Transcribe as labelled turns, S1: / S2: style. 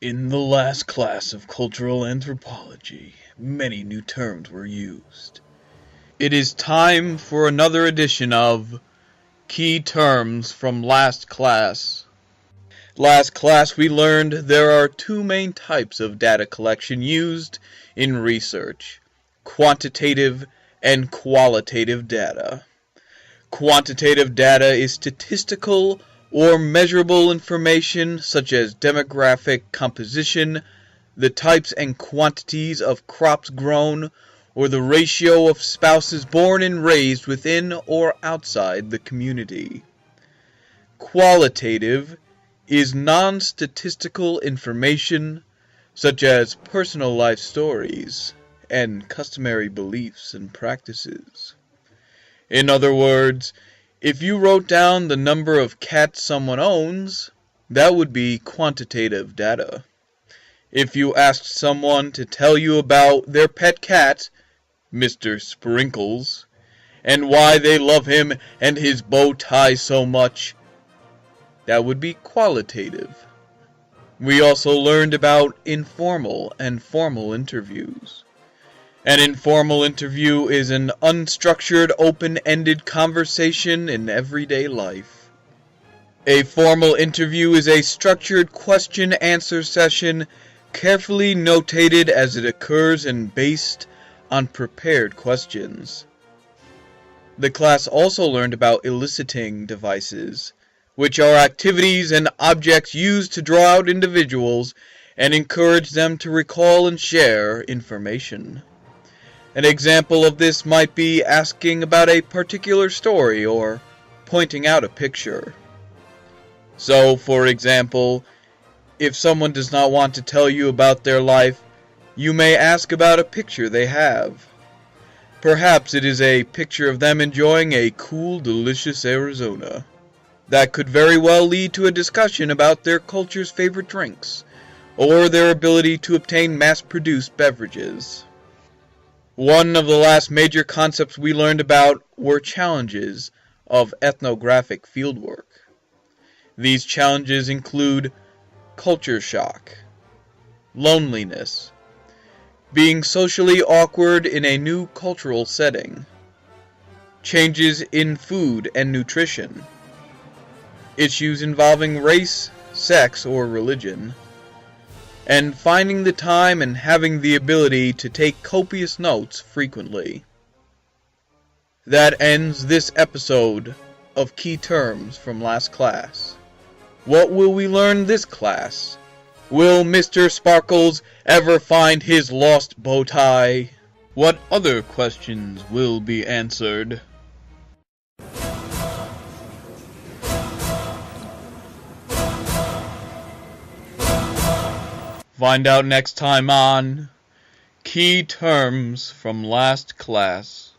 S1: In the last class of Cultural Anthropology, many new terms were used. It is time for another edition of Key Terms from Last Class. Last class we learned there are two main types of data collection used in research: quantitative and qualitative data. Quantitative data is statistical or measurable information such as demographic composition, the types and quantities of crops grown, or the ratio of spouses born and raised within or outside the community. Qualitative is non-statistical information such as personal life stories and customary beliefs and practices. In other words, if you wrote down the number of cats someone owns, that would be quantitative data. If you asked someone to tell you about their pet cat, Mr. Sprinkles, and why they love him and his bow tie so much, that would be qualitative. We also learned about informal and formal interviews. An informal interview is an unstructured, open-ended conversation in everyday life. A formal interview is a structured question-answer session, carefully notated as it occurs and based on prepared questions. The class also learned about eliciting devices, which are activities and objects used to draw out individuals and encourage them to recall and share information. An example of this might be asking about a particular story or pointing out a picture. So, for example, if someone does not want to tell you about their life, you may ask about a picture they have. Perhaps it is a picture of them enjoying a cool, delicious Arizona. That could very well lead to a discussion about their culture's favorite drinks, or their ability to obtain mass-produced beverages. One of the last major concepts we learned about were challenges of ethnographic fieldwork. These challenges include culture shock, loneliness, being socially awkward in a new cultural setting, changes in food and nutrition, issues involving race, sex, or religion, and finding the time and having the ability to take copious notes frequently. That ends this episode of Key Terms from Last Class. What will we learn this class? Will Mr. Sparkles ever find his lost bow tie? What other questions will be answered? Find out next time on Key Terms from Last Class.